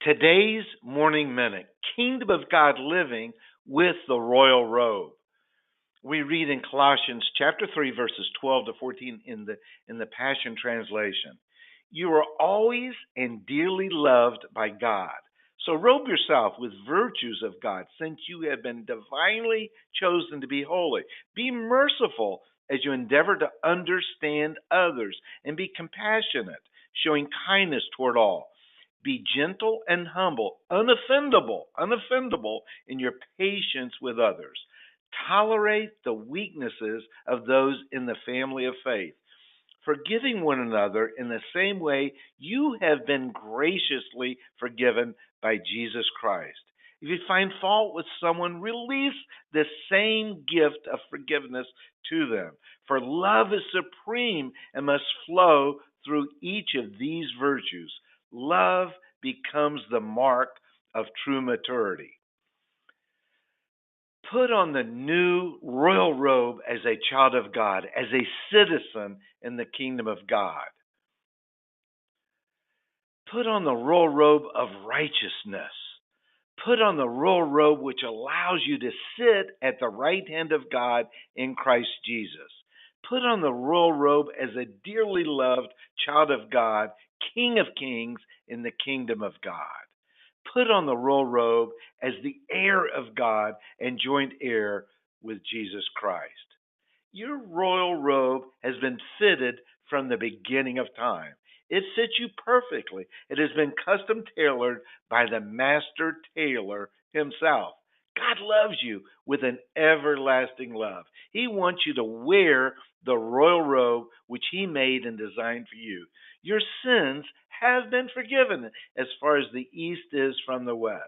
Today's Morning Minute, Kingdom of God Living with the Royal Robe. We read in Colossians chapter 3 verses 12 to 14 in the Passion Translation. You are always and dearly loved by God. So robe yourself with virtues of God, since you have been divinely chosen to be holy. Be merciful as you endeavor to understand others, and be compassionate, showing kindness toward all. Be gentle and humble, unoffendable in your patience with others. Tolerate the weaknesses of those in the family of faith, forgiving one another in the same way you have been graciously forgiven by Jesus Christ. If you find fault with someone, release the same gift of forgiveness to them. For love is supreme and must flow through each of these virtues. Love becomes the mark of true maturity. Put on the new royal robe as a child of God, as a citizen in the kingdom of God. Put on the royal robe of righteousness. Put on the royal robe which allows you to sit at the right hand of God in Christ Jesus. Put on the royal robe as a dearly loved child of God, King of kings in the kingdom of God. Put on the royal robe as the heir of God and joint heir with Jesus Christ. Your royal robe has been fitted from the beginning of time. It fits you perfectly. It has been custom tailored by the master tailor himself. God loves you with an everlasting love. He wants you to wear the royal robe which he made and designed for you. Your sins have been forgiven as far as the east is from the west.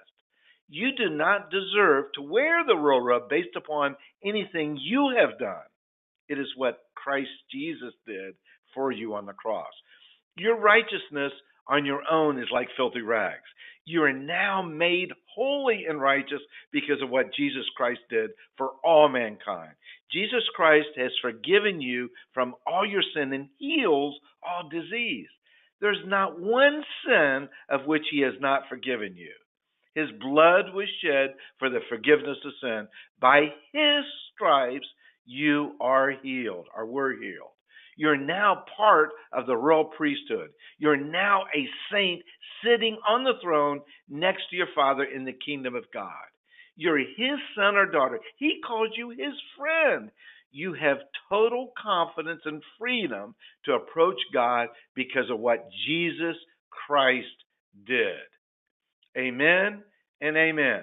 You do not deserve to wear the royal robe based upon anything you have done. It is what Christ Jesus did for you on the cross. Your righteousness on your own is like filthy rags. You are now made holy and righteous because of what Jesus Christ did for all mankind. Jesus Christ has forgiven you from all your sin and heals all disease. There's not one sin of which he has not forgiven you. His blood was shed for the forgiveness of sin. By his stripes you are healed, or were healed. You're now part of the royal priesthood. You're now a saint sitting on the throne next to your Father in the kingdom of God. You're his son or daughter. He calls you his friend. You have total confidence and freedom to approach God because of what Jesus Christ did. Amen and amen.